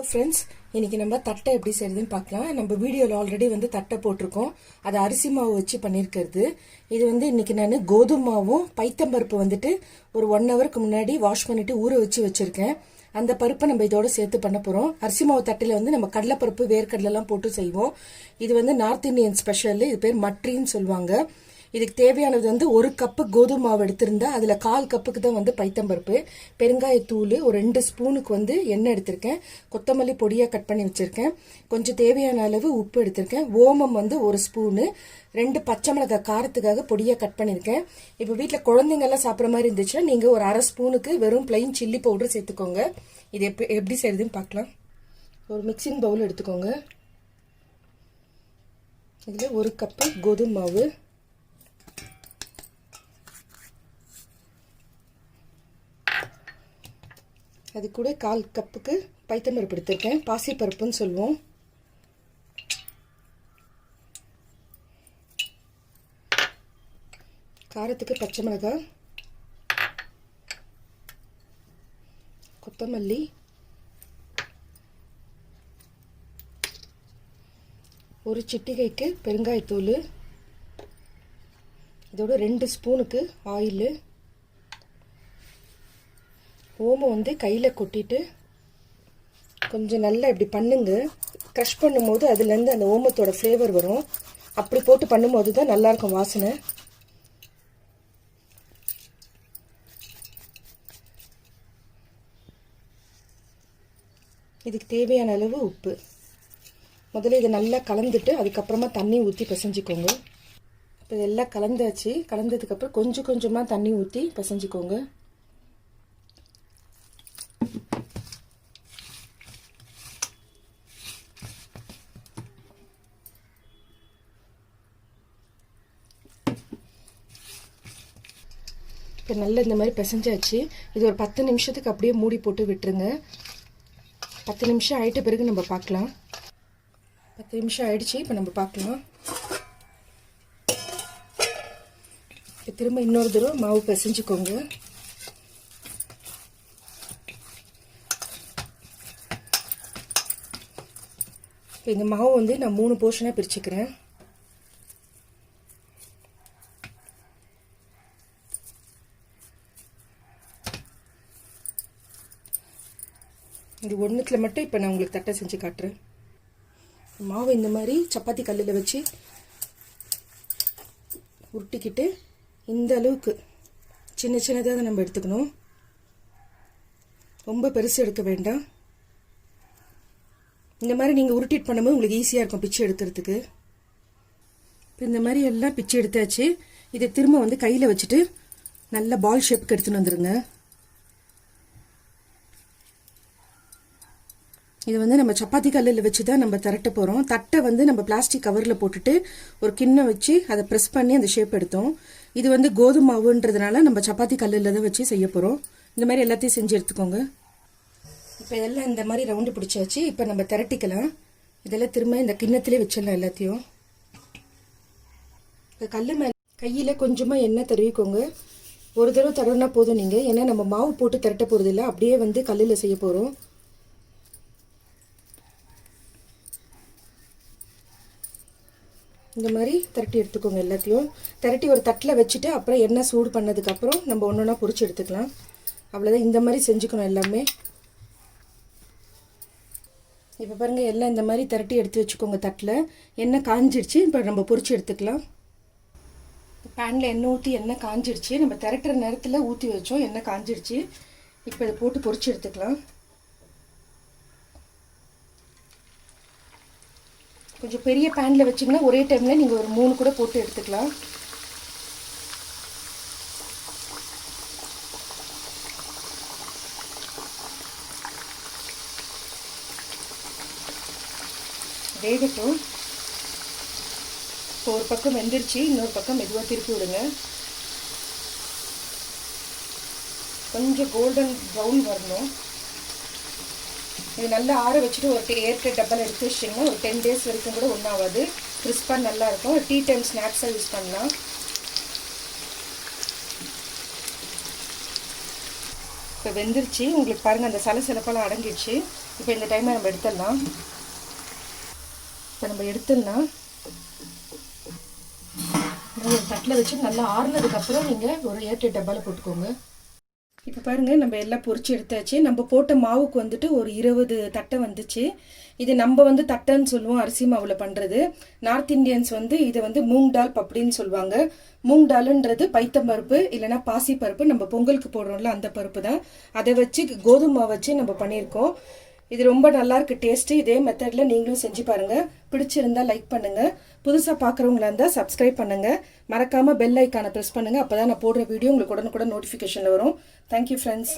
Friends, இன்றைக்கி நம்ம தட்டை எப்படி செய்யுதுன்னு பார்க்கலாம். நம்ம வீடியோவில் ஆல்ரெடி தட்டை போட்டிருக்கோம். அது அரிசி மாவு வச்சு பண்ணியிருக்கிறது. இது இன்றைக்கி நான் கோதுமை மாவும் பைத்தம்பருப்பு ஒரு 1 ஹவருக்கு முன்னாடி வாஷ் பண்ணிவிட்டு ஊற வச்சுருக்கேன். அந்த பருப்பை நம்ம இதோட சேர்த்து பண்ண போகிறோம். அரிசி மாவு தட்டில் நம்ம கடலைப்பருப்பு வேர்க்கடலாம் போட்டு செய்வோம். இது நார்த் இந்தியன் ஸ்பெஷல். இது பேர் மட்ரின்னு சொல்லுவாங்க. இதுக்கு தேவையானது 1 கப்பு கோதுமை மாவு எடுத்திருந்தா அதில் 1/4 கப்புக்கு தான் பைத்தம்பருப்பு, பெருங்காயத்தூள், ஒரு 2 ஸ்பூனுக்கு எண்ணெய் எடுத்திருக்கேன், கொத்தமல்லி பொடியாக கட் பண்ணி வச்சுருக்கேன், கொஞ்சம் தேவையான அளவு உப்பு எடுத்திருக்கேன், ஓமம் 1 ஸ்பூனு, 2 பச்சை மிளகாய் காரத்துக்காக பொடியாக கட் பண்ணியிருக்கேன். இப்போ வீட்டில் குழந்தைங்கெல்லாம் சாப்பிட்ற மாதிரி இருந்துச்சுன்னா நீங்கள் ஒரு 1/2 ஸ்பூனுக்கு வெறும் பிளைன் சில்லி பவுடர் சேர்த்துக்கோங்க. இது எப்படி செய்யுதுன்னு பார்க்கலாம். ஒரு மிக்சிங் பவுல் எடுத்துக்கோங்க. இதில் 1 கப்பு கோதுமை மாவு, அது கூட 1/4 கப்புக்கு பைத்தம்பருப்பு எடுத்திருக்கேன், பாசிப்பருப்புன்னு சொல்லுவோம். காரத்துக்கு பச்சை மிளகாய், கொத்தமல்லி, ஒரு சிட்டிகைக்கு பெருங்காயத்தூள், இதோட 2 ஸ்பூனுக்கு ஆயில், ஓமம் கையில் கொட்டிட்டு கொஞ்சம் நல்லா இப்படி பண்ணுங்க. க்ரஷ் பண்ணும்போது அதுலேருந்து அந்த ஓமத்தோட ஃப்ளேவர் வரும். அப்படி போட்டு பண்ணும்போது தான் நல்லாயிருக்கும் வாசனை. இதுக்கு தேவையான அளவு உப்பு. முதல்ல இதை நல்லா கலந்துட்டு அதுக்கப்புறமா தண்ணி ஊற்றி பிசைஞ்சிக்கோங்க. இப்போ இதெல்லாம் கலந்தாச்சு. கலந்ததுக்கப்புறம் கொஞ்சம் கொஞ்சமாக தண்ணி ஊற்றி பிசைஞ்சிக்கோங்க. இப்போ நல்லா இந்த மாதிரி பிசைஞ்சாச்சு. இது ஒரு 10 நிமிஷத்துக்கு அப்படியே மூடி போட்டு விட்டுருங்க. 10 நிமிஷம் ஆகிட்ட பிறகு நம்ம பார்க்கலாம். 10 நிமிஷம் ஆயிடுச்சு. இப்போ நம்ம பார்க்கலாம். இப்போ திரும்ப இன்னொரு தடவை மாவு பிசைஞ்சுக்கோங்க. இப்போ இந்த மாவு நான் 3 போர்ஷனாக பிரிச்சுக்கிறேன். இது ஒன்றுத்தில் மட்டும் இப்போ நான் உங்களுக்கு தட்டை செஞ்சு காட்டுறேன். மாவு இந்த மாதிரி சப்பாத்தி கல்லில் வச்சு உருட்டிக்கிட்டு இந்த அளவுக்கு சின்ன சின்னதாக நம்ம எடுத்துக்கணும். ரொம்ப பெருசு எடுக்க வேண்டாம். இந்த மாதிரி நீங்கள் உருட்டிட்டு பண்ணும்போது உங்களுக்கு ஈஸியாக இருக்கும் பிச்சு எடுக்கிறதுக்கு. இப்போ இந்த மாதிரி எல்லாம் பிச்சு எடுத்தாச்சு. இதை திரும்ப கையில் வச்சுட்டு நல்ல பால் ஷேப்புக்கு எடுத்துன்னு வந்துடுங்க. இது நம்ம சப்பாத்தி கல்லில் வச்சு தான் நம்ம திரட்ட போகிறோம். தட்டை நம்ம பிளாஸ்டிக் கவரில் போட்டுட்டு ஒரு கிண்ணம் வச்சு அதை ப்ரெஸ் பண்ணி அந்த ஷேப் எடுத்தோம். இது கோதுமை மாவுன்றதுனால நம்ம சப்பாத்தி கல்லில் தான் வச்சு செய்ய போகிறோம். இந்த மாதிரி எல்லாத்தையும் செஞ்சு எடுத்துக்கோங்க. இப்போ இதெல்லாம் இந்த மாதிரி ரவுண்டு பிடிச்சாச்சு. இப்போ நம்ம திரட்டிக்கலாம். இதெல்லாம் திரும்ப இந்த கிண்ணத்திலே வச்சிடலாம் எல்லாத்தையும். இந்த கல் மேலே கையில் கொஞ்சமாக எண்ணெய் தடவிக்கோங்க. ஒரு தடவை தடவினா போதும் நீங்கள். ஏன்னா நம்ம மாவு போட்டு திரட்ட போகிறது இல்லை, அப்படியே கல்லில் செய்ய போகிறோம். இந்த மாதிரி திரட்டி எடுத்துக்கோங்க. எல்லாத்தையும் திரட்டி ஒரு தட்டில் வச்சுட்டு அப்புறம் எண்ணெய் சூடு பண்ணதுக்கப்புறம் நம்ம ஒன்றா பொரிச்சு எடுத்துக்கலாம். அவ்வளோதான். இந்த மாதிரி செஞ்சுக்கணும் எல்லாமே. இப்போ பாருங்கள், எல்லாம் இந்த மாதிரி திரட்டி எடுத்து வச்சுக்கோங்க தட்டில். எண்ணெய் காஞ்சிடுச்சு. இப்போ நம்ம பொரிச்சு எடுத்துக்கலாம். பேனில் எண்ணெய் ஊற்றி எண்ணெய் காஞ்சிடுச்சு. நம்ம திரட்டுற நேரத்தில் ஊற்றி வச்சோம், எண்ணெய் காஞ்சிடுச்சு. இப்போ இதை போட்டு பொரிச்சு எடுத்துக்கலாம். கொஞ்சம் பெரிய பேனில் வச்சிங்கன்னா ஒரே டைமில் நீங்கள் ஒரு 3 கூட போட்டு எடுத்துக்கலாம். வேகட்டும். இப்போ ஒரு பக்கம் வெந்துருச்சு, இன்னொரு பக்கம் மெதுவாக திருப்பி விடுங்க. கொஞ்சம் கோல்டன் ப்ரௌன் வரணும். இது நல்லா ஆற வச்சுட்டு ஒரு ஏர்டைட் டப்பாவில் எடுத்து வச்சிட்டிங்கன்னா ஒரு 10 டேஸ் வரைக்கும் கூட ஒன்றாகாது. கிறிஸ்பாக நல்லாயிருக்கும். டீ டைம் ஸ்நாக்ஸாக யூஸ் பண்ணலாம். இப்போ வெந்துருச்சு. உங்களுக்கு பாருங்கள் அந்த சலசலப்பெல்லாம் அடங்கிடுச்சு. இப்போ இந்த டைமை நம்ம எடுத்துடலாம். இப்போ நம்ம எடுத்துடலாம். ஒரு தட்டில் வச்சு நல்லா ஆறுனதுக்கப்புறம் நீங்கள் ஒரு ஏர்டைட் டப்பாவில் போட்டுக்கோங்க. இப்போ பாருங்கள் நம்ம எல்லாம் பொரிச்சு எடுத்தாச்சு. நம்ம போட்ட மாவுக்கு வந்துட்டு ஒரு 20 தட்டை வந்துச்சு. இது நம்ம வந்து தட்டைன்னு சொல்லுவோம் அரிசி மாவில் பண்ணுறது. நார்த் இந்தியன்ஸ் வந்து இதை வந்து மூங் டால் பப்படின்னு சொல்லுவாங்க. மூங் டாலுன்றது பைத்தம்பருப்பு இல்லைன்னா பாசிப்பருப்பு, நம்ம பொங்கலுக்கு போடுறோம்ல அந்த பருப்பு தான். அதை வச்சு கோதுமை மாவு வச்சு நம்ம பண்ணியிருக்கோம். இது ரொம்ப நல்லாயிருக்கு டேஸ்ட்டு. இதே மெத்தடில் நீங்களும் செஞ்சு பாருங்கள். பிடிச்சிருந்தா லைக் பண்ணுங்கள். புதுசாக பார்க்குறவங்களா இருந்தால் சப்ஸ்கிரைப் பண்ணுங்கள். மறக்காமல் பெல் ஐக்கானை ப்ரெஸ் பண்ணுங்கள். அப்போ தான் நான் போடுற வீடியோ உங்களுக்கு உடனுக்குடன் நோட்டிஃபிகேஷனில் வரும். Thank you friends.